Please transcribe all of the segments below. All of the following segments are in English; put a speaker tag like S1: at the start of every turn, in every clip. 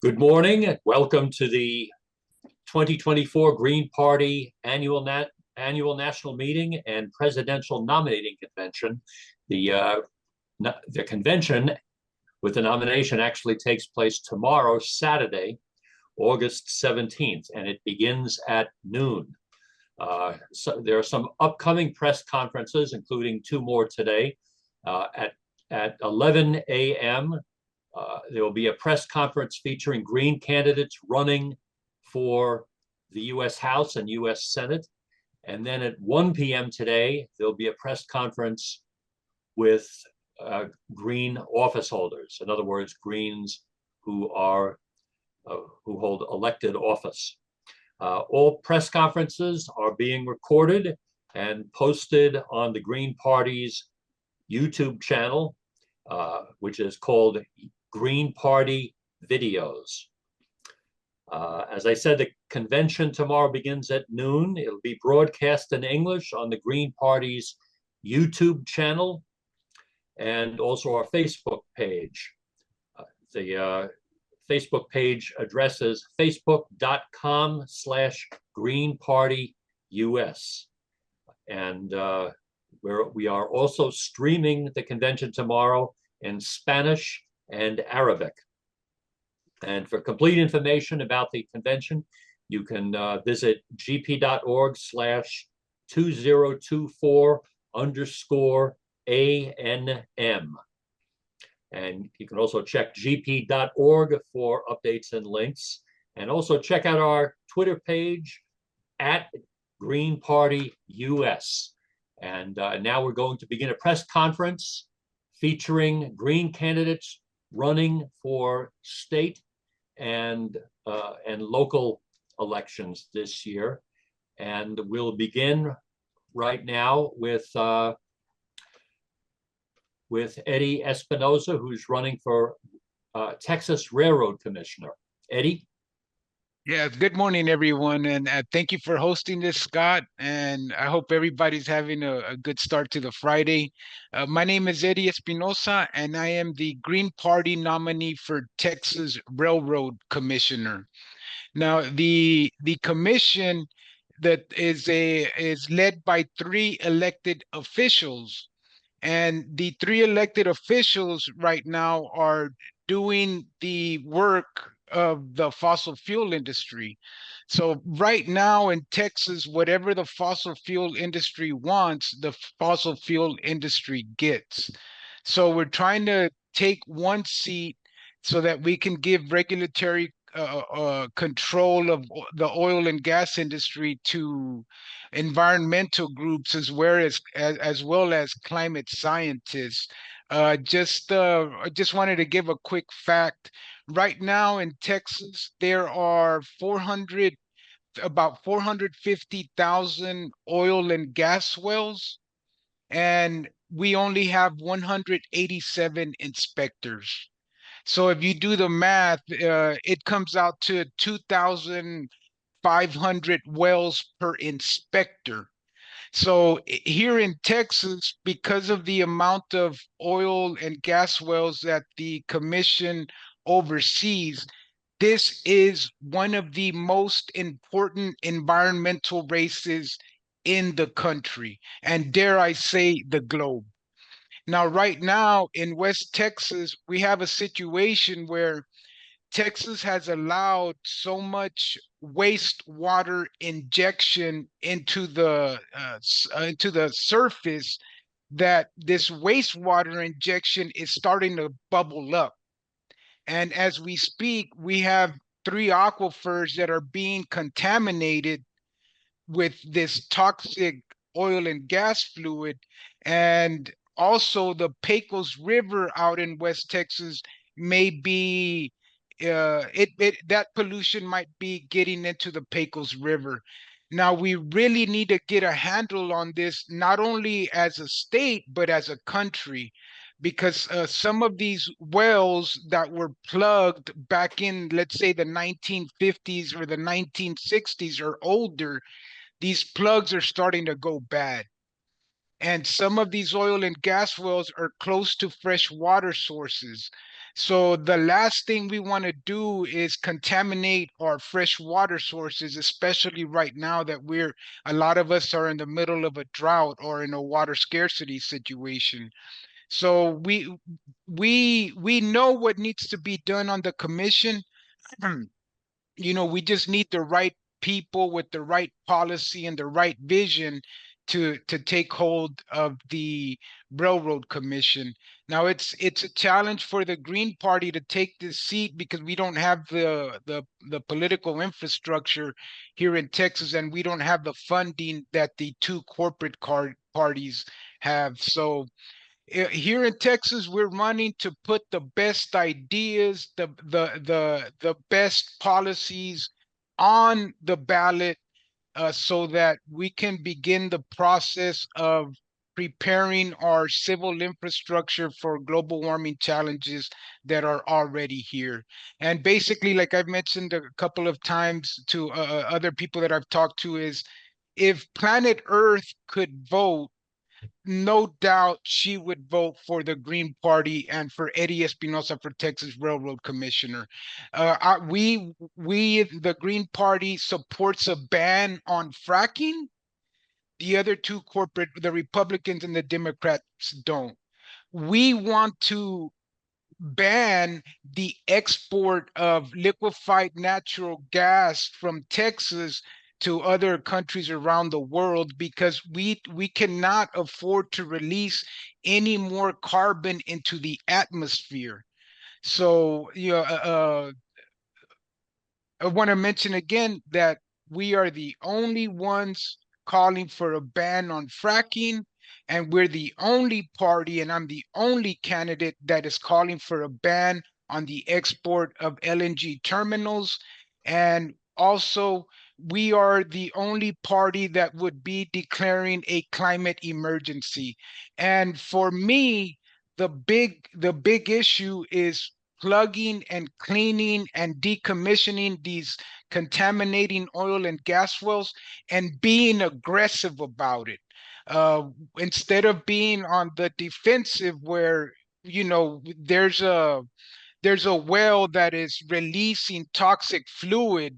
S1: Good morning. Welcome to the 2024 Green Party annual national meeting and presidential nominating convention. The convention with the nomination actually takes place tomorrow, Saturday, August 17th, and it begins at noon. So there are some upcoming press conferences, including two more today. At 11 a.m., there will be a press conference featuring Green candidates running for the U.S. House and U.S. Senate. And then at 1 p.m. today, there'll be a press conference with Green office holders. In other words, Greens who hold elected office. All press conferences are being recorded and posted on the Green Party's YouTube channel, which is called Green Party Videos. As I said, the convention tomorrow begins at noon. It'll be broadcast in English on the Green Party's YouTube channel and also our Facebook page. The Facebook page address is facebook.com/greenpartyus. And we are also streaming the convention tomorrow in Spanish and Arabic. And for complete information about the convention, you can visit gp.org/2024_ANM. And you can also check gp.org for updates and links. And also check out our Twitter page at Green Party US. And now we're going to begin a press conference featuring Green candidates running for state and local elections this year. And we'll begin right now with Eddie Espinoza, who's running for Texas Railroad Commissioner. Eddie?
S2: Yeah, good morning, everyone, and thank you for hosting this, Scott. And I hope everybody's having a good start to the Friday. My name is Eddie Espinoza, and I am the Green Party nominee for Texas Railroad Commissioner. Now, the commission that is led by three elected officials, and the three elected officials right now are doing the work of the fossil fuel industry. So right now in Texas, whatever the fossil fuel industry wants, the fossil fuel industry gets. So we're trying to take one seat so that we can give regulatory control of the oil and gas industry to environmental groups as well as climate scientists. I just wanted to give a quick fact. Right now in Texas, there are about 450,000 oil and gas wells, and we only have 187 inspectors. So if you do the math, it comes out to 2,500 wells per inspector. So here in Texas, because of the amount of oil and gas wells that the commission oversees, this is one of the most important environmental races in the country, and dare I say, the globe. Now, right now in West Texas, we have a situation where Texas has allowed so much wastewater injection into the surface that this wastewater injection is starting to bubble up. And as we speak, we have three aquifers that are being contaminated with this toxic oil and gas fluid. And also the Pecos River out in West Texas may be that pollution might be getting into the Pecos River. Now we really need to get a handle on this, not only as a state but as a country, because some of these wells that were plugged back in, let's say, the 1950s or the 1960s or older, these plugs are starting to go bad. And some of these oil and gas wells are close to fresh water sources. So the last thing we want to do is contaminate our fresh water sources, especially right now that a lot of us are in the middle of a drought or in a water scarcity situation. So we know what needs to be done on the commission. We just need the right people with the right policy and the right vision to take hold of the railroad commission. Now it's a challenge for the Green Party to take this seat because we don't have the political infrastructure here in Texas, and we don't have the funding that the two corporate parties have. So here in Texas, we're running to put the best ideas, the best policies on the ballot, so that we can begin the process of preparing our civil infrastructure for global warming challenges that are already here. And basically, like I've mentioned a couple of times to other people that I've talked to, is if planet Earth could vote, no doubt she would vote for the Green Party and for Eddie Espinosa for Texas Railroad Commissioner. The Green Party supports a ban on fracking. The other two the Republicans and the Democrats don't. We want to ban the export of liquefied natural gas from Texas to other countries around the world because we cannot afford to release any more carbon into the atmosphere. So I want to mention again that we are the only ones calling for a ban on fracking, and we're the only party, and I'm the only candidate that is calling for a ban on the export of LNG terminals. And also, we are the only party that would be declaring a climate emergency. And for me, the big issue is plugging and cleaning and decommissioning these contaminating oil and gas wells and being aggressive about it. Uh, Instead of being on the defensive where, there's a well that is releasing toxic fluid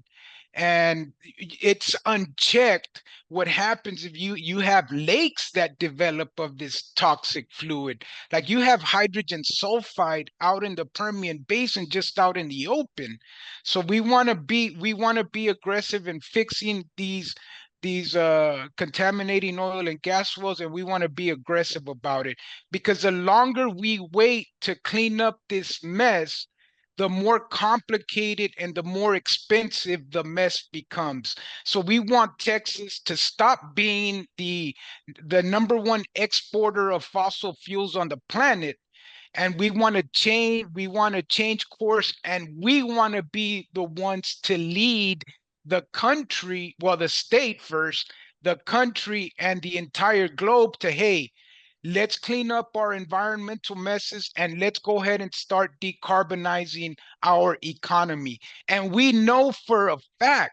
S2: and it's unchecked. What happens if you have lakes that develop of this toxic fluid? Like you have hydrogen sulfide out in the Permian Basin, just out in the open. So we want to be aggressive in fixing these contaminating oil and gas wells, and we want to be aggressive about it, because the longer we wait to clean up this mess, the more complicated and the more expensive the mess becomes. So we want Texas to stop being the number one exporter of fossil fuels on the planet, and we want to change course, and we want to be the ones to lead the country, well, the state first, the country and the entire globe to, hey, let's clean up our environmental messes and let's go ahead and start decarbonizing our economy. And we know for a fact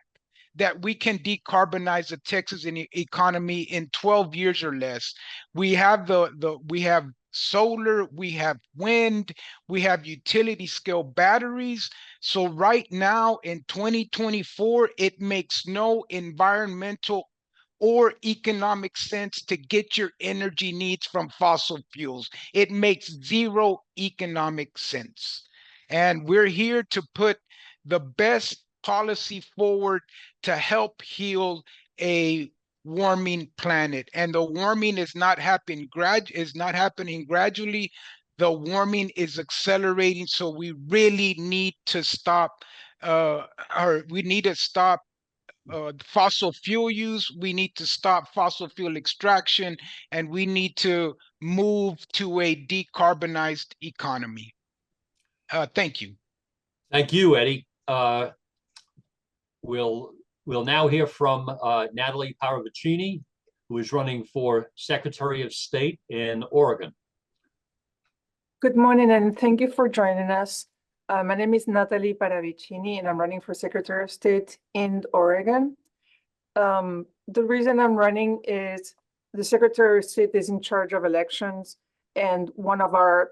S2: that we can decarbonize the Texas economy in 12 years or less. We have we have solar, we have wind, we have utility scale batteries. So right now in 2024, it makes no environmental or economic sense to get your energy needs from fossil fuels. It makes zero economic sense. And we're here to put the best policy forward to help heal a warming planet. And the warming is not happening gradually. The warming is accelerating. So we really need to stop fossil fuel use. We need to stop fossil fuel extraction, and we need to move to a decarbonized economy. Thank you.
S1: Thank you, Eddie. We'll now hear from Natalie Paravicini, who is running for Secretary of State in Oregon.
S3: Good morning, and thank you for joining us. My name is Natalie Paravicini, and I'm running for Secretary of State in Oregon. The reason I'm running is the Secretary of State is in charge of elections, and one of our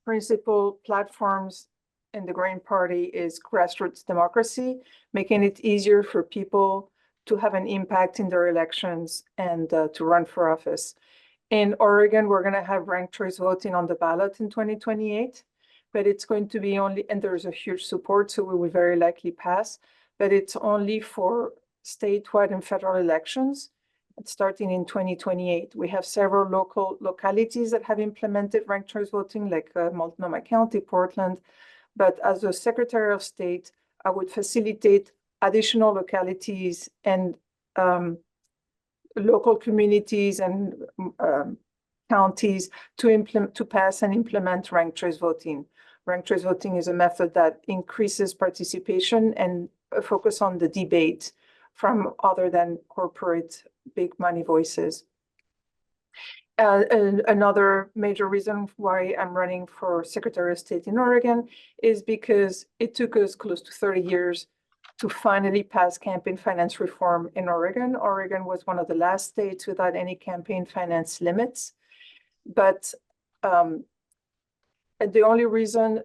S3: principal platforms in the Green Party is grassroots democracy, making it easier for people to have an impact in their elections and to run for office. In Oregon, we're going to have ranked choice voting on the ballot in 2028, but it's going to be only, and there's a huge support, so we will very likely pass, but it's only for statewide and federal elections starting in 2028. We have several localities that have implemented ranked choice voting, like Multnomah County, Portland. But as a Secretary of State, I would facilitate additional localities and local communities and counties to pass and implement ranked choice voting. Ranked choice voting is a method that increases participation and a focus on the debate from other than corporate big money voices. And another major reason why I'm running for Secretary of State in Oregon is because it took us close to 30 years to finally pass campaign finance reform in Oregon. Oregon was one of the last states without any campaign finance limits. But the only reason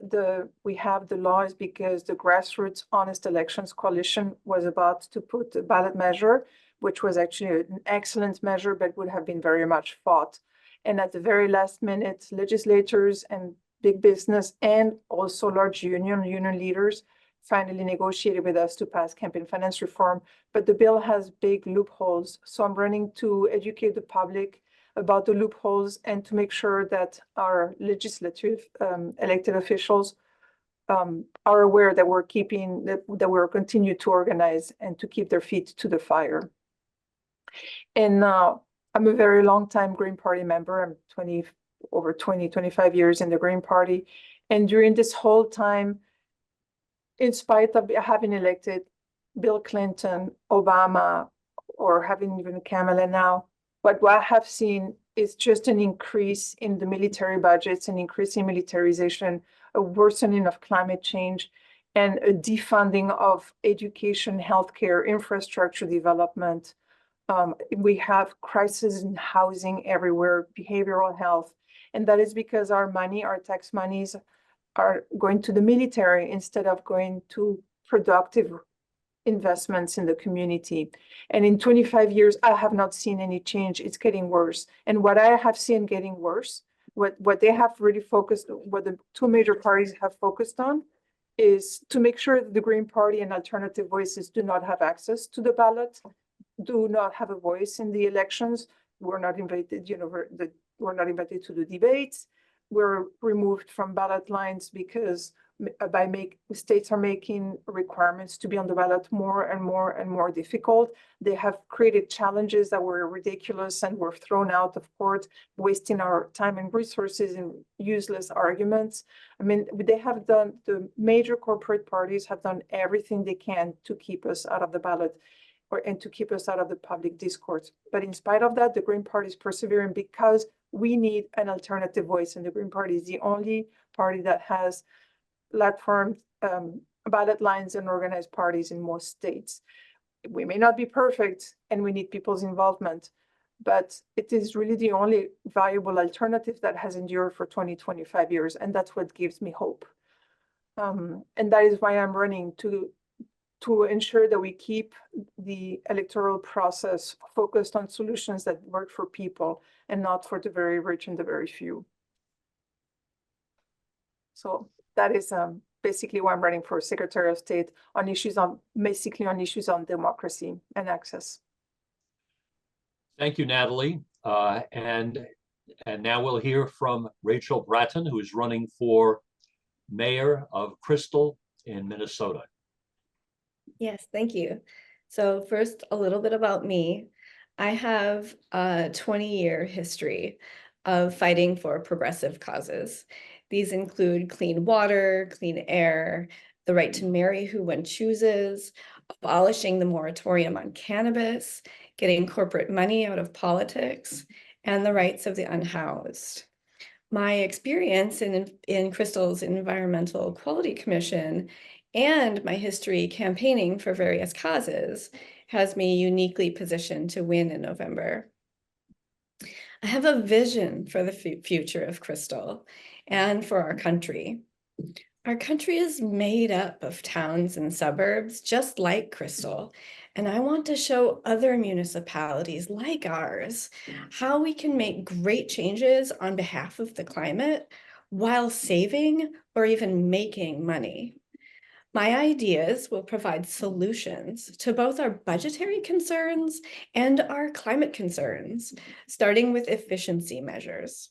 S3: we have the law is because the Grassroots Honest Elections Coalition was about to put a ballot measure, which was actually an excellent measure, but would have been very much fought. And at the very last minute, legislators and big business and also large union leaders finally negotiated with us to pass campaign finance reform. But the bill has big loopholes. So I'm running to educate the public about the loopholes and to make sure that our legislative elected officials are aware that that we're continue to organize and to keep their feet to the fire. And I'm a very long time Green Party member. I'm over 25 years in the Green Party. And during this whole time, in spite of having elected Bill Clinton, Obama, or having even Kamala now, what I have seen is just an increase in the military budgets, an increase in militarization, a worsening of climate change, and a defunding of education, healthcare, infrastructure development. We have crises in housing everywhere, behavioral health, and that is because our tax monies are going to the military instead of going to productive investments in the community. And in 25 years, I have not seen any change. It's getting worse. And what I have seen getting worse, what they have really focused, what the two major parties have focused on is to make sure that the Green Party and alternative voices do not have access to the ballot, do not have a voice in the elections. We're not invited, we're not invited to the debates. We're removed from ballot lines because states are making requirements to be on the ballot more and more difficult. They have created challenges that were ridiculous and were thrown out of court, wasting our time and resources in useless arguments. I mean, the major corporate parties have done everything they can to keep us out of the ballot and to keep us out of the public discourse. But in spite of that, the Green Party is persevering because we need an alternative voice, and the Green Party is the only party that has platforms, ballot lines, and organized parties in most states. We may not be perfect, and we need people's involvement, but it is really the only viable alternative that has endured for 25 years, and that's what gives me hope. And that is why I'm running to ensure that we keep the electoral process focused on solutions that work for people and not for the very rich and the very few. So that is basically why I'm running for Secretary of State on issues on democracy and access.
S1: Thank you, Natalie. And now we'll hear from Rachel Bratton, who is running for mayor of Crystal in Minnesota.
S4: Yes, thank you. So first, a little bit about me. I have a 20-year history of fighting for progressive causes. These include clean water, clean air, the right to marry who one chooses, abolishing the moratorium on cannabis, getting corporate money out of politics, and the rights of the unhoused. My experience in Crystal's Environmental Quality Commission and my history campaigning for various causes has me uniquely positioned to win in November. I have a vision for the future of Crystal, and for our country. Our country is made up of towns and suburbs, just like Crystal. And I want to show other municipalities like ours how we can make great changes on behalf of the climate while saving or even making money. My ideas will provide solutions to both our budgetary concerns and our climate concerns, starting with efficiency measures.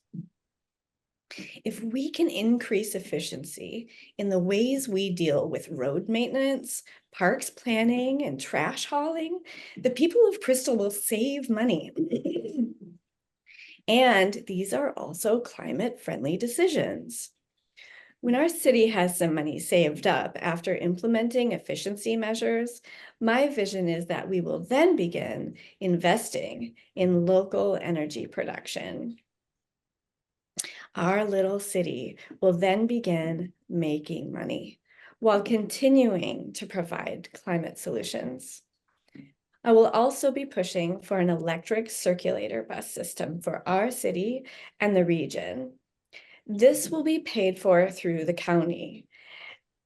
S4: If we can increase efficiency in the ways we deal with road maintenance, parks planning, and trash hauling, the people of Crystal will save money. And these are also climate-friendly decisions. When our city has some money saved up after implementing efficiency measures, my vision is that we will then begin investing in local energy production. Our little city will then begin making money while continuing to provide climate solutions. I will also be pushing for an electric circulator bus system for our city and the region. This will be paid for through the county.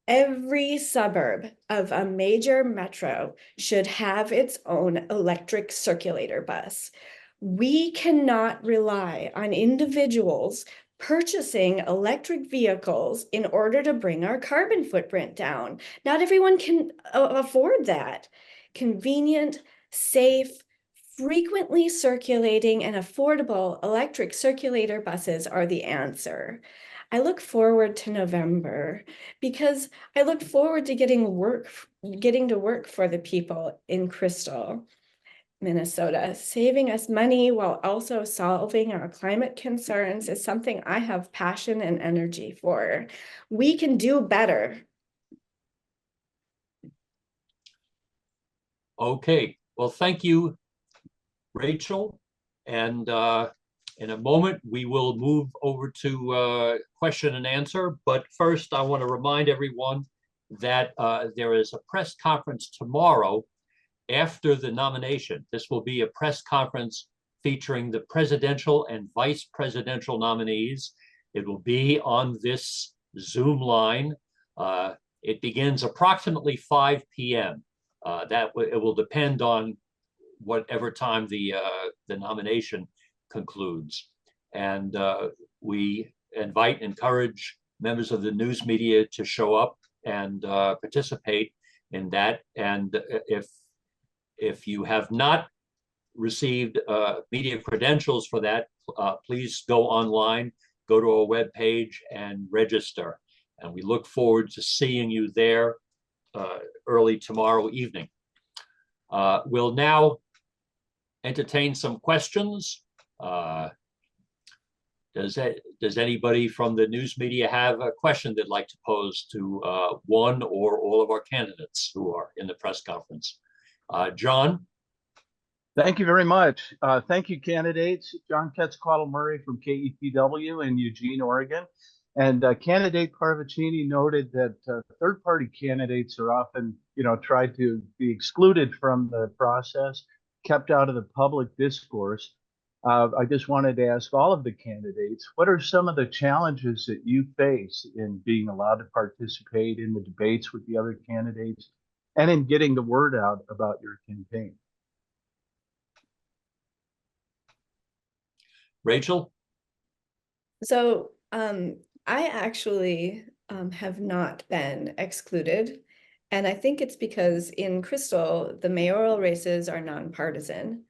S4: Every suburb of a major metro should have its own electric circulator bus. We cannot rely on individuals purchasing electric vehicles in order to bring our carbon footprint down. Not everyone can afford that. Convenient, safe, frequently circulating and affordable electric circulator buses are the answer. I look forward to November because I look forward to getting to work for the people in Crystal, Minnesota. Saving us money while also solving our climate concerns is something I have passion and energy for. We can do better.
S1: Okay, well, thank you, Rachel. And in a moment, we will move over to question and answer. But first, I want to remind everyone that there is a press conference tomorrow after the nomination. This will be a press conference featuring the presidential and vice presidential nominees. It will be on this Zoom line. It begins approximately 5 p.m. It will depend on whatever time the nomination concludes. And we encourage members of the news media to show up and participate in that. And if you have not received media credentials for that, please go online, go to our webpage and register. And we look forward to seeing you there early tomorrow evening. We'll now entertain some questions. Does anybody from the news media have a question they'd like to pose to one or all of our candidates who are in the press conference? John?
S5: Thank you very much. Thank you, candidates. John Quetzalcoatl-Murray from KEPW in Eugene, Oregon. And candidate Parvicini noted that third-party candidates are often, tried to be excluded from the process, kept out of the public discourse. I just wanted to ask all of the candidates, what are some of the challenges that you face in being allowed to participate in the debates with the other candidates and in getting the word out about your campaign?
S1: Rachel?
S4: So I actually have not been excluded. And I think it's because in Crystal, the mayoral races are nonpartisan.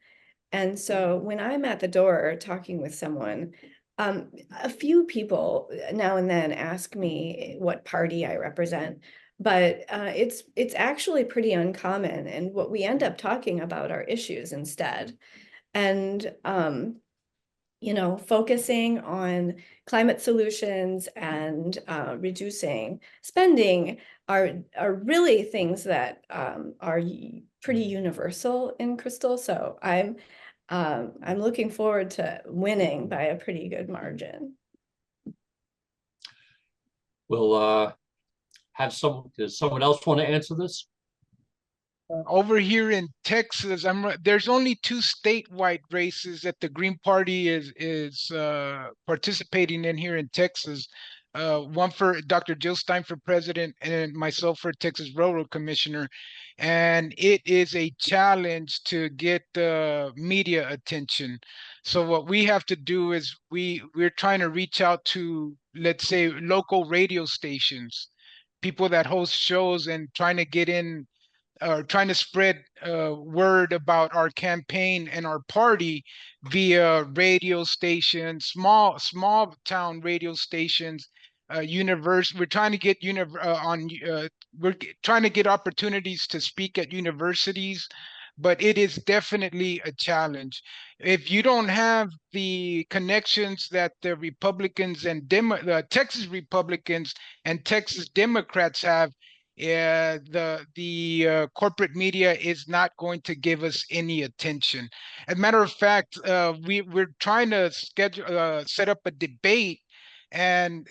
S4: And so when I'm at the door talking with someone, a few people now and then ask me what party I represent, but it's actually pretty uncommon. And what we end up talking about are issues instead. And focusing on climate solutions and reducing spending are really things that are pretty universal in Crystal. So I'm looking forward to winning by a pretty good margin.
S1: We'll does someone else want to answer this?
S2: Over here in Texas, there's only 2 statewide races that the Green Party is participating in here in Texas. One for Dr. Jill Stein for president, and myself for Texas Railroad Commissioner. And it is a challenge to get media attention. So what we have to do is we're trying to reach out to, let's say, local radio stations, people that host shows, and trying to get in, or trying to spread word about our campaign and our party via radio stations, small town radio stations, we're trying to get trying to get opportunities to speak at universities, but it is definitely a challenge. If you don't have the connections that the Republicans and Texas Republicans and Texas Democrats have, the corporate media is not going to give us any attention. As a matter of fact, we're trying to set up a debate, and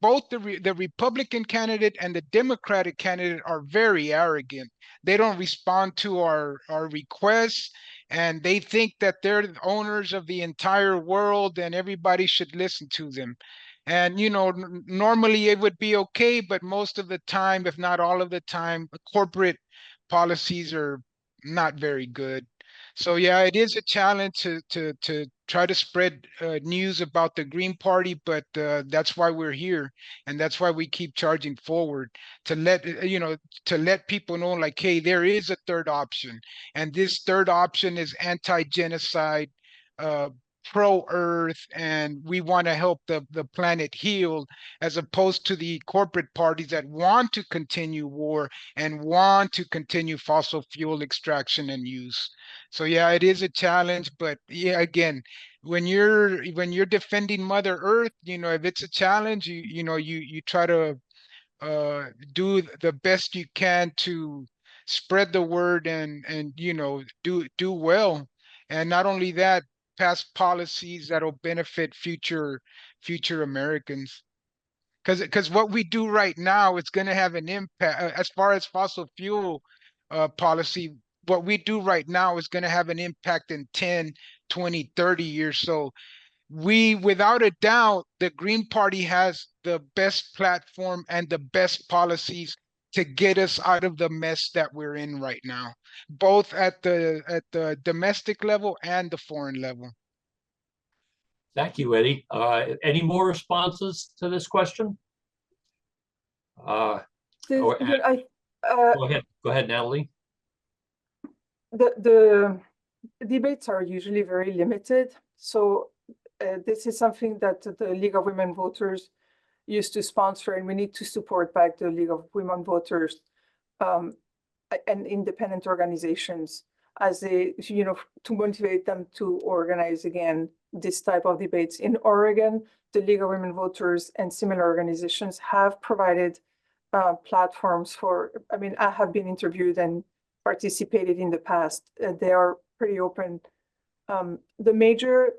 S2: both the Republican candidate and the Democratic candidate are very arrogant. They don't respond to our requests, and they think that they're the owners of the entire world and everybody should listen to them. And, normally it would be okay, but most of the time, if not all of the time, corporate policies are not very good. So yeah, it is a challenge to try to spread news about the Green Party, but that's why we're here, and that's why we keep charging forward to let people know, like, hey, there is a third option, and this third option is anti-genocide, pro-earth, and we want to help the planet heal, as opposed to the corporate parties that want to continue war and want to continue fossil fuel extraction and use. So yeah, it is a challenge, but yeah, again, when you're defending Mother Earth, if it's a challenge, you try to do the best you can to spread the word, and do well. And not only that, pass policies that'll benefit future Americans. Because what we do right now is going to have an impact, as far as fossil fuel policy. What we do right now is going to have an impact in 10, 20, 30 years. So without a doubt, the Green Party has the best platform and the best policies to get us out of the mess that we're in right now, both at the domestic level and the foreign level.
S1: Thank you, Eddie. Any more responses to this question? Go ahead, Natalie.
S3: The debates are usually very limited. So this is something that the League of Women Voters used to sponsor, and we need to support back the League of Women Voters and independent organizations as they, to motivate them to organize again this type of debates. In Oregon, the League of Women Voters and similar organizations have provided platforms for, I have been interviewed and participated in the past. They are pretty open. The major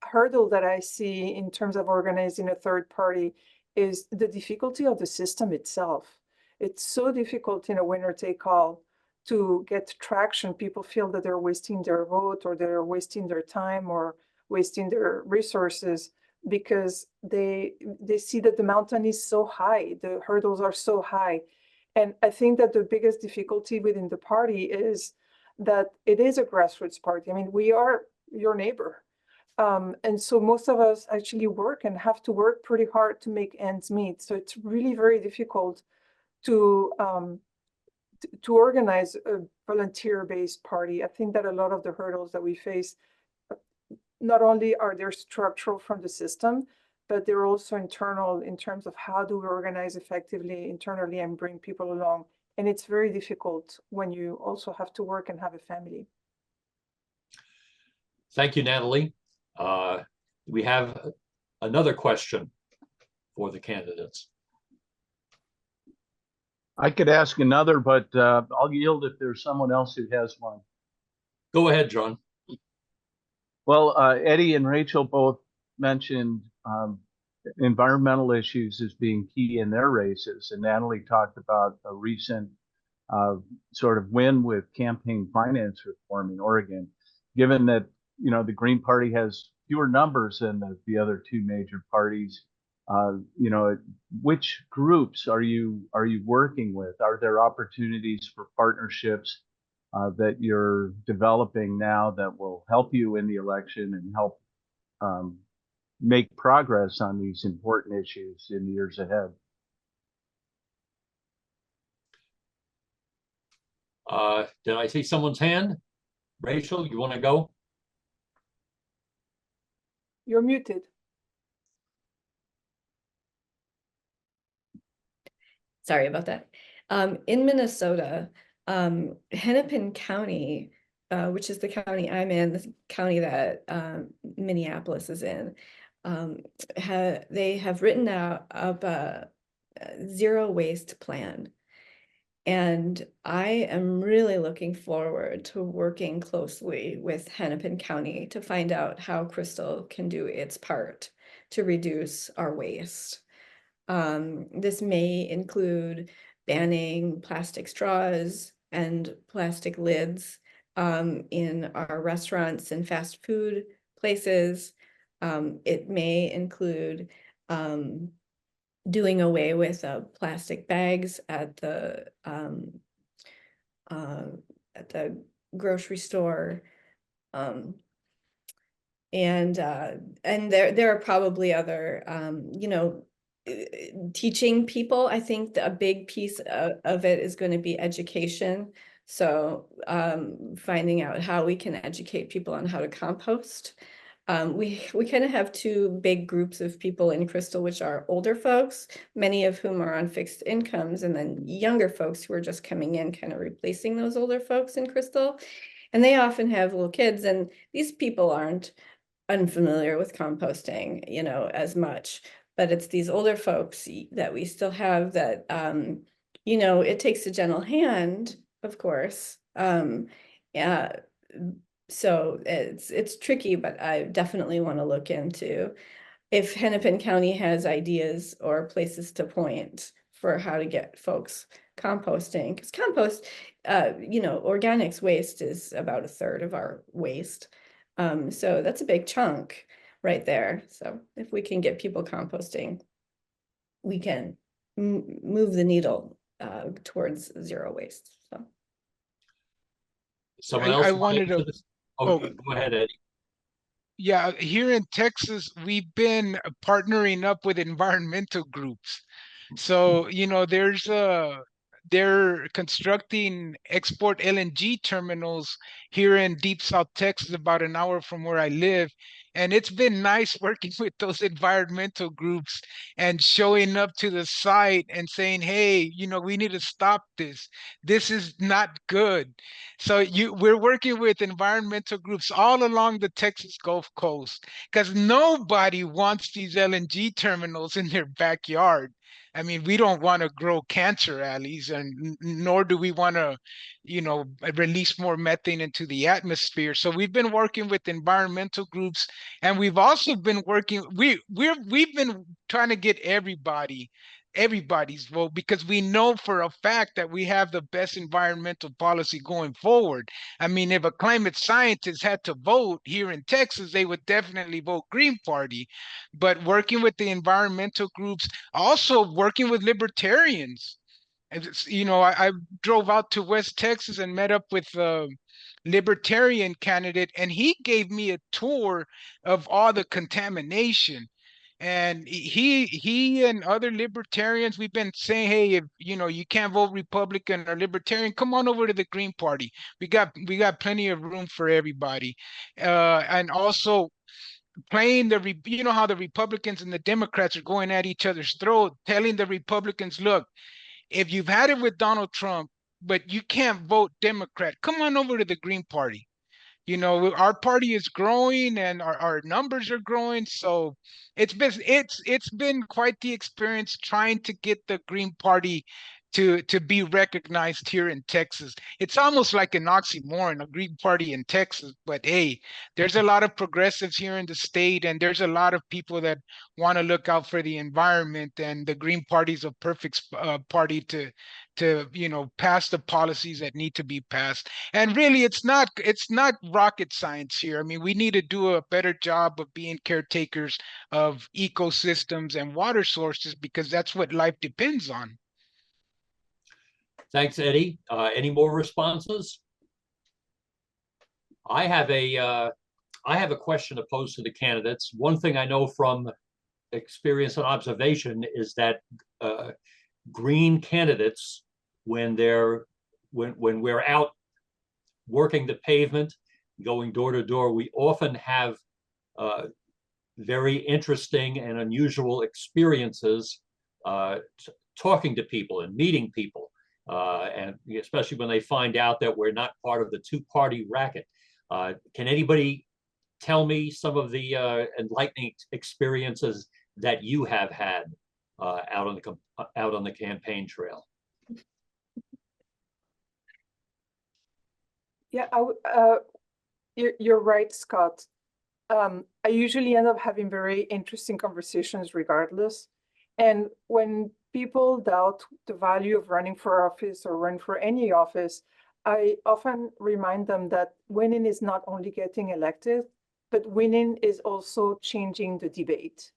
S3: hurdle that I see in terms of organizing a third party is the difficulty of the system itself. It's so difficult in a winner take all to get traction. People feel that they're wasting their vote, or they're wasting their time, or wasting their resources, because they see that the mountain is so high, the hurdles are so high. And I think that the biggest difficulty within the party is that it is a grassroots party. We are your neighbor. And so most of us actually work and have to work pretty hard to make ends meet. So it's really very difficult to organize a volunteer-based party. I think that a lot of the hurdles that we face, not only are they structural from the system, but they're also internal in terms of how do we organize effectively internally and bring people along. And it's very difficult when you also have to work and have a family.
S1: Thank you, Natalie. We have another question for the candidates.
S5: I could ask another, but I'll yield if there's someone else who has one.
S1: Go ahead, John.
S5: Well, Eddie and Rachel both mentioned environmental issues as being key in their races, and Natalie talked about a recent sort of win with campaign finance reform in Oregon, given that, the Green Party has fewer numbers than the other two major parties. Which groups are you working with? Are there opportunities for partnerships that you're developing now that will help you in the election and help make progress on these important issues in the years ahead?
S1: Did I see someone's hand? Rachel, you want to go?
S3: You're muted.
S4: Sorry about that. In Minnesota, Hennepin County, which is the county I'm in, the county that Minneapolis is in, they have written out up a zero waste plan. And I am really looking forward to working closely with Hennepin County to find out how Crystal can do its part to reduce our waste. This may include banning plastic straws and plastic lids in our restaurants and fast food places. It may include doing away with plastic bags at the grocery store. And there are probably other, teaching people. I think a big piece of it is going to be education. So finding out how we can educate people on how to compost. We kind of have two big groups of people in Crystal, which are older folks, many of whom are on fixed incomes, and then younger folks who are just coming in, kind of replacing those older folks in Crystal. And they often have little kids, and these people aren't unfamiliar with composting, as much. But it's these older folks that we still have that, it takes a gentle hand, of course. Yeah. So it's tricky, but I definitely want to look into if Hennepin County has ideas or places to point for how to get folks composting. Because compost, organics waste is about a third of our waste. So that's a big chunk right there. So if we can get people composting, we can move the needle towards zero waste. So
S1: Someone else
S2: I
S1: want to
S2: wanted
S1: answer
S2: to.
S1: this? Oh, go ahead, Eddie.
S2: Yeah, here in Texas, we've been partnering up with environmental groups. So, they're constructing export LNG terminals here in deep South Texas, about an hour from where I live. And it's been nice working with those environmental groups and showing up to the site and saying, hey, we need to stop this. This is not good. So we're working with environmental groups all along the Texas Gulf Coast because nobody wants these LNG terminals in their backyard. I mean, we don't want to grow cancer alleys, and nor do we want to, release more methane into the atmosphere. So we've been working with environmental groups, and we've also been working. We've been trying to get everybody's vote, because we know for a fact that we have the best environmental policy going forward. I mean, if a climate scientist had to vote here in Texas, they would definitely vote Green Party. But working with the environmental groups, also working with libertarians. I drove out to West Texas and met up with a libertarian candidate, and he gave me a tour of all the contamination. And he and other libertarians, we've been saying, hey, if you can't vote Republican or Libertarian, come on over to the Green Party. We got plenty of room for everybody. And also playing how the Republicans and the Democrats are going at each other's throat, telling the Republicans, look, if you've had it with Donald Trump, but you can't vote Democrat, come on over to the Green Party. Our party is growing and our numbers are growing. So it's been quite the experience trying to get the Green Party to be recognized here in Texas. It's almost like an oxymoron, a Green Party in Texas. But hey, there's a lot of progressives here in the state, and there's a lot of people that want to look out for the environment, and the Green Party is a perfect party to, you know, pass the policies that need to be passed. And really, it's not rocket science here. I mean, we need to do a better job of being caretakers of ecosystems and water sources, because that's what life depends on.
S1: Thanks, Eddie. Any more responses? I have a question to pose to the candidates. One thing I know from experience and observation is that green candidates, when we're out working the pavement, going door to door, we often have very interesting and unusual experiences talking to people and meeting people. And especially when they find out that we're not part of the two-party racket. Can anybody tell me some of the enlightening experiences that you have had out on the campaign trail?
S3: Yeah, you're right, Scott. I usually end up having very interesting conversations regardless. And when people doubt the value of running for office or run for any office, I often remind them that winning is not only getting elected, but winning is also changing the debate.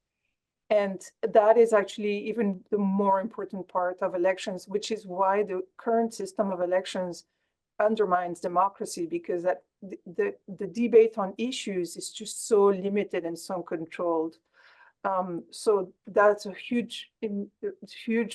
S3: And that is actually even the more important part of elections, which is why the current system of elections undermines democracy, because that the debate on issues is just so limited and so controlled. So that's a huge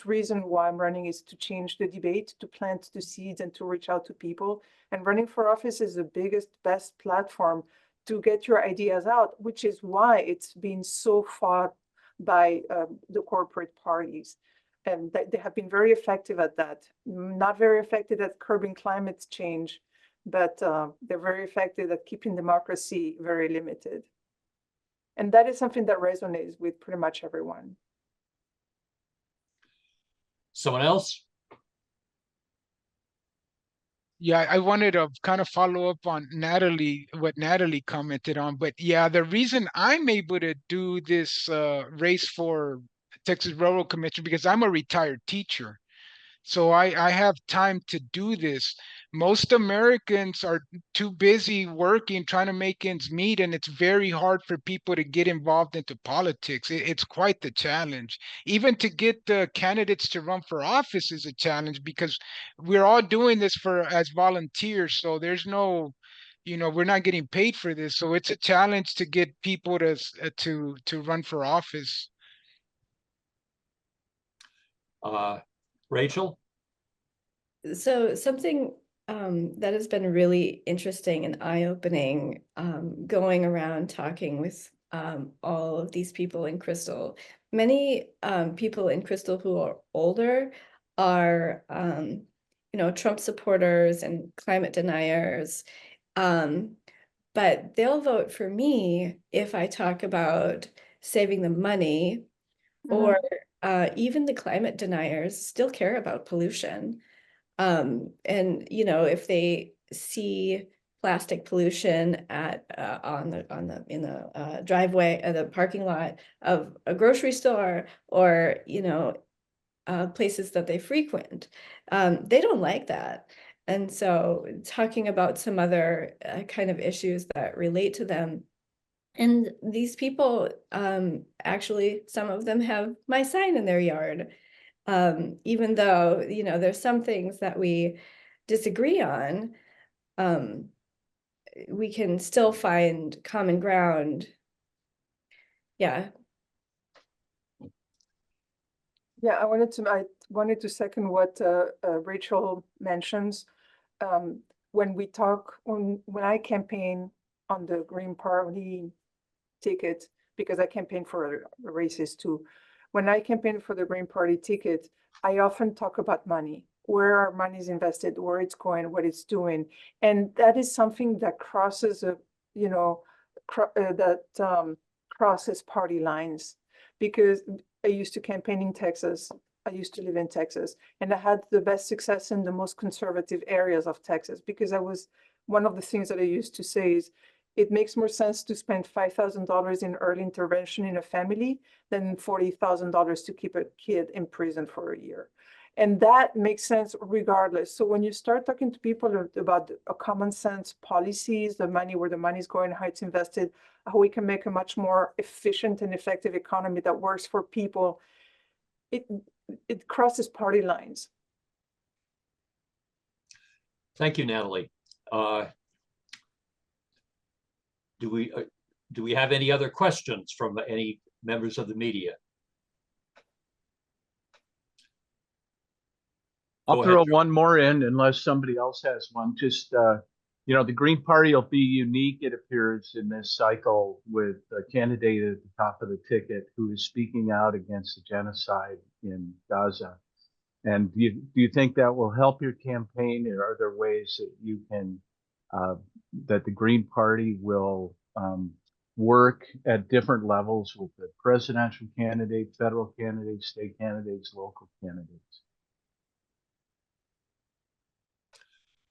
S3: reason why I'm running, is to change the debate, to plant the seeds and to reach out to people. And running for office is the biggest, best platform to get your ideas out, which is why it's been so fought by the corporate parties. And they have been very effective at that. Not very effective at curbing climate change, but they're very effective at keeping democracy very limited. And that is something that resonates with pretty much everyone.
S1: Someone else?
S2: Yeah, I wanted to kind of follow up on what Natalie commented on. But yeah, the reason I'm able to do this race for Texas Railroad Commission, because I'm a retired teacher. So I have time to do this. Most Americans are too busy working, trying to make ends meet, and it's very hard for people to get involved into politics. It's quite the challenge. Even to get the candidates to run for office is a challenge, because we're all doing this as volunteers. So there's no, you know, we're not getting paid for this. So it's a challenge to get people to run for office.
S1: Rachel?
S4: So something that has been really interesting and eye-opening, going around talking with all of these people in Crystal. Many people in Crystal who are older are, you know, Trump supporters and climate deniers, but they'll vote for me if I talk about saving them money, or even the climate deniers still care about pollution. And you know, if they see plastic pollution at in the driveway, the parking lot of a grocery store, or you know, places that they frequent, they don't like that. And so talking about some other kind of issues that relate to them. And these people, actually, some of them have my sign in their yard. Even though, you know, there's some things that we disagree on, we can still find common ground. Yeah.
S3: Yeah, I wanted to second what Rachel mentions. When I campaign on the Green Party ticket, because I campaign for races too. When I campaign for the Green Party ticket, I often talk about money, where our money is invested, where it's going, what it's doing. And that is something that crosses, crosses party lines. Because I used to campaign in Texas. I used to live in Texas, and I had the best success in the most conservative areas of Texas, because one of the things that I used to say is, it makes more sense to spend $5,000 in early intervention in a family than $40,000 to keep a kid in prison for a year. And that makes sense regardless. So when you start talking to people about a common sense policies, the money, where the money is going, how it's invested, how we can make a much more efficient and effective economy that works for people, it crosses party lines.
S1: Thank you, Natalie. Do we have any other questions from any members of the media?
S5: I'll throw one more in unless somebody else has one. Just, you know, the Green Party will be unique, it appears, in this cycle with a candidate at the top of the ticket who is speaking out against the genocide in Gaza. And do you think that will help your campaign, or are there ways that you can, that the Green Party will work at different levels with the presidential candidate, federal candidates, state candidates, local candidates?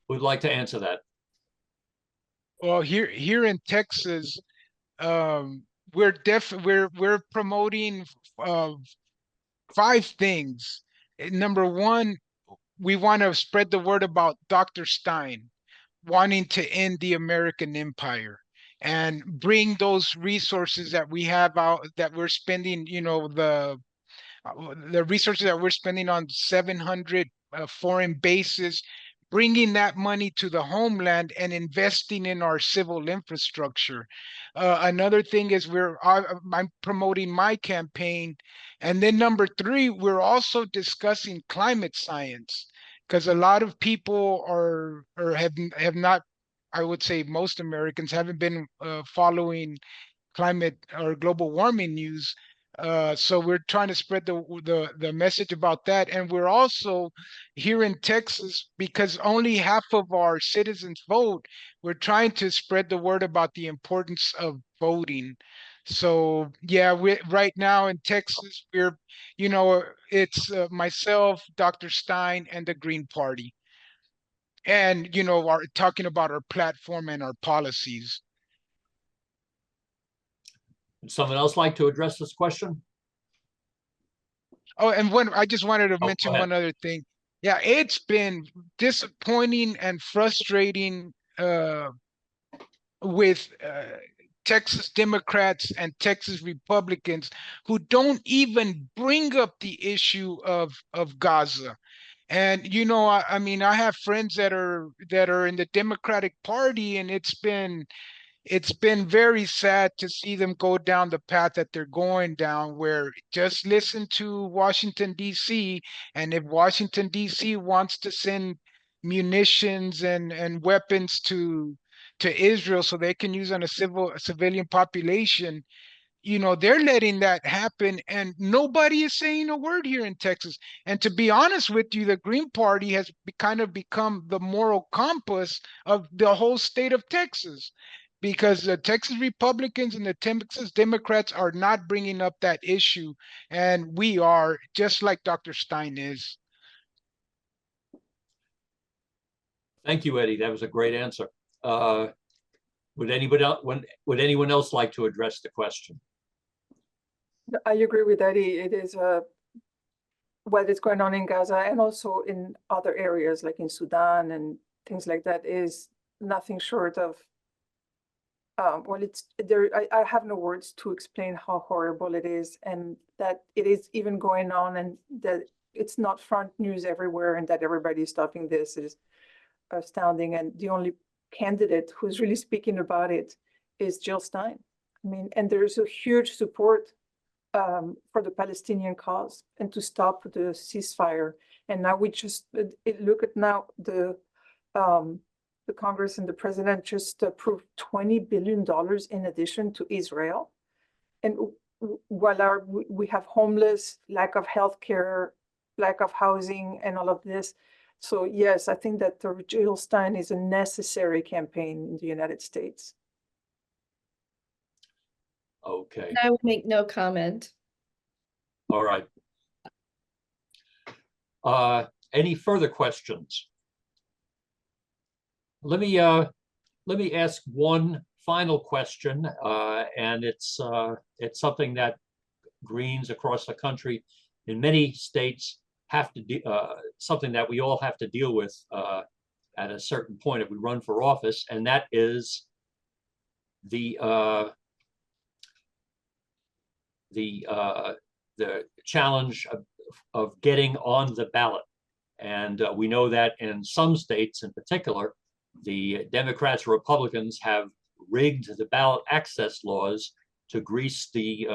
S1: Who'd like to answer that?
S2: Well, here in Texas, we're promoting 5 things. Number one, we want to spread the word about Dr. Stein wanting to end the American empire and bring those resources that we have out, that we're spending, you know, the resources that we're spending on 700 foreign bases, bringing that money to the homeland and investing in our civil infrastructure. Another thing is I'm promoting my campaign. And then number 3, we're also discussing climate science, because a lot of people have not, I would say most Americans haven't been following climate or global warming news. So we're trying to spread the message about that. And we're also here in Texas, because only half of our citizens vote, we're trying to spread the word about the importance of voting. So yeah, right now in Texas, we're, you know, it's myself, Dr. Stein, and the Green Party. And, you know, talking about our platform and our policies.
S1: Would someone else like to address this question?
S2: Oh, and I just wanted to mention
S1: go ahead.
S2: one other thing. Yeah, it's been disappointing and frustrating with Texas Democrats and Texas Republicans who don't even bring up the issue of Gaza. And you know, I mean, I have friends that are in the Democratic Party, and it's been very sad to see them go down the path that they're going down, where just listen to Washington, D.C. And if Washington, D.C. wants to send munitions and weapons to Israel so they can use on a civilian population, you know, they're letting that happen, and nobody is saying a word here in Texas. And to be honest with you, the Green Party has kind of become the moral compass of the whole state of Texas, because the Texas Republicans and the Texas Democrats are not bringing up that issue, and we are, just like Dr. Stein is.
S1: Thank you, Eddie. That was a great answer. Would anyone else like to address the question?
S3: I agree with Eddie. It is what is going on in Gaza and also in other areas like in Sudan and things like that is nothing short of, well, it's there. I have no words to explain how horrible it is, and that it is even going on, and that it's not front news everywhere, and that everybody's stopping this is astounding. And the only candidate who's really speaking about it is Jill Stein. I mean, and there's a huge support for the Palestinian cause and to stop the ceasefire. And now we just look at now the Congress and the president just approved $20 billion in addition to Israel. And while we have homeless, lack of healthcare, lack of housing, and all of this. So yes, I think that the Jill Stein is a necessary campaign in the United States.
S1: Okay.
S4: I would make no comment.
S1: All right. Any further questions? Let me ask one final question, and it's something that Greens across the country in many states have to something that we all have to deal with at a certain point if we run for office, and that is the challenge of getting on the ballot. And we know that in some states in particular, the Democrats and Republicans have rigged the ballot access laws to grease the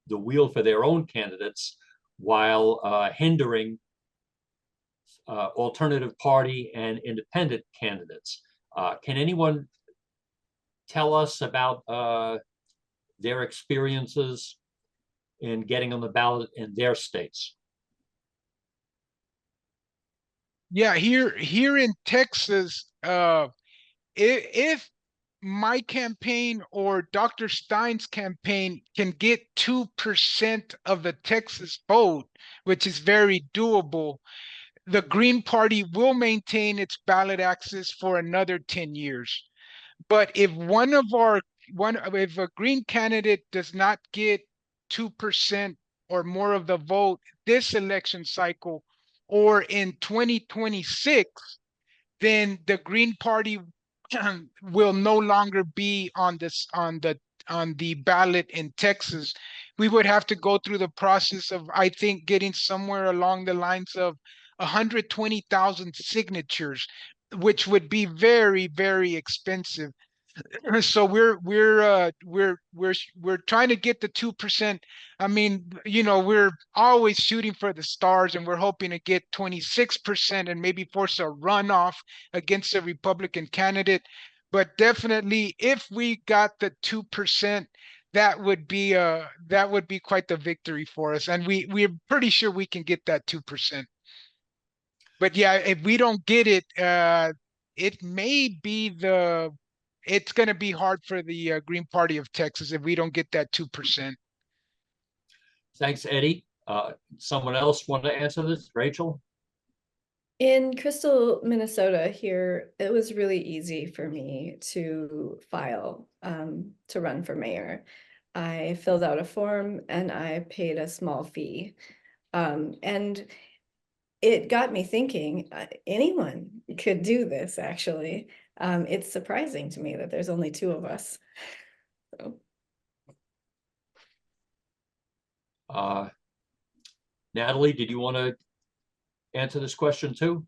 S1: wheel for their own candidates, while hindering alternative party and independent candidates. Can anyone tell us about their experiences in getting on the ballot in their states?
S2: Yeah, here in Texas, if my campaign or Dr. Stein's campaign can get 2% of the Texas vote, which is very doable, the Green Party will maintain its ballot access for another 10 years. But if if a Green candidate does not get 2% or more of the vote this election cycle or in 2026, then the Green Party will no longer be on the ballot in Texas. We would have to go through the process of, I think, getting somewhere along the lines of 120,000 signatures, which would be very, very expensive. So we're trying to get the 2%. I mean, we're always shooting for the stars, and we're hoping to get 26% and maybe force a runoff against a Republican candidate. But definitely, if we got the 2%, that would be quite the victory for us, and we're pretty sure we can get that 2%. But yeah, if we don't get it, it's going to be hard for the Green Party of Texas if we don't get that 2%.
S1: Thanks, Eddie. Someone else want to answer this? Rachel?
S4: In Crystal, Minnesota here, it was really easy for me to file to run for mayor. I filled out a form and I paid a small fee. And it got me thinking, anyone could do this, actually. It's surprising to me that there's only 2 of us. So.
S1: Natalie, did you want to answer this question too?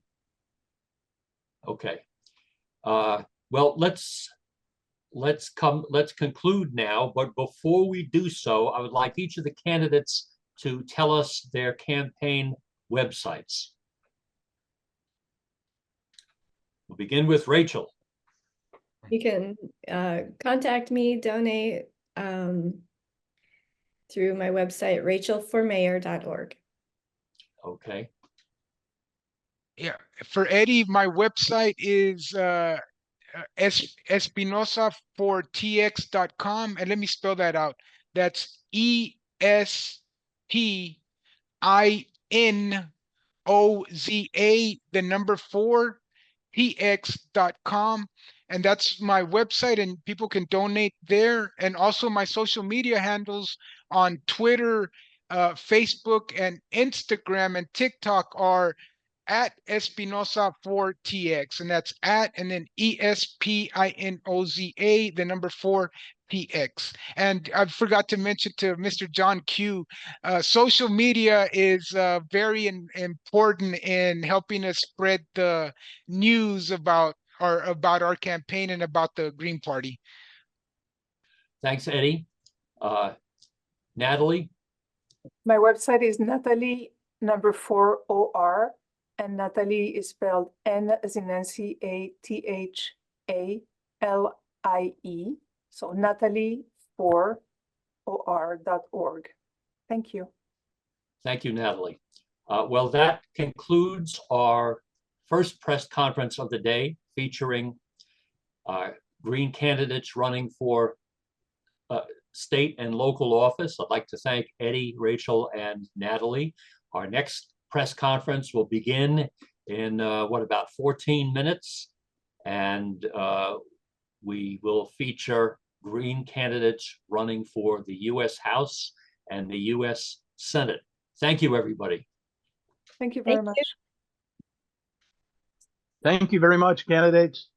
S1: Okay. Well, let's conclude now, but before we do so, I would like each of the candidates to tell us their campaign websites. We'll begin with Rachel.
S4: You can contact me, donate through my website, rachelformayor.org.
S1: Okay.
S2: Yeah, for Eddie, my website is espinosa4tx.com, and let me spell that out. That's ESPINOZA, the number 4, tx.com. And that's my website, and people can donate there. And also my social media handles on Twitter, Facebook, and Instagram and TikTok are at Espinosa4TX, and that's at and then ESPINOZA, the number 4 PX. And I forgot to mention to Mr. John Q, social media is very important in helping us spread the news about our campaign and about the Green Party.
S1: Thanks, Eddie. Natalie?
S3: My website is Natalie number 4 OR, and Natalie is spelled N as in Nancy, ATHALIE. So Natalie4OR.org. Thank you.
S1: Thank you, Natalie. Well, that concludes our first press conference of the day featuring Green candidates running for state and local office. I'd like to thank Eddie, Rachel, and Natalie. Our next press conference will begin in about 14 minutes, and we will feature Green candidates running for the U.S. House and the U.S. Senate. Thank you, everybody.
S3: Thank you very
S4: Thank
S3: much.
S4: you.
S5: Thank you very much, candidates.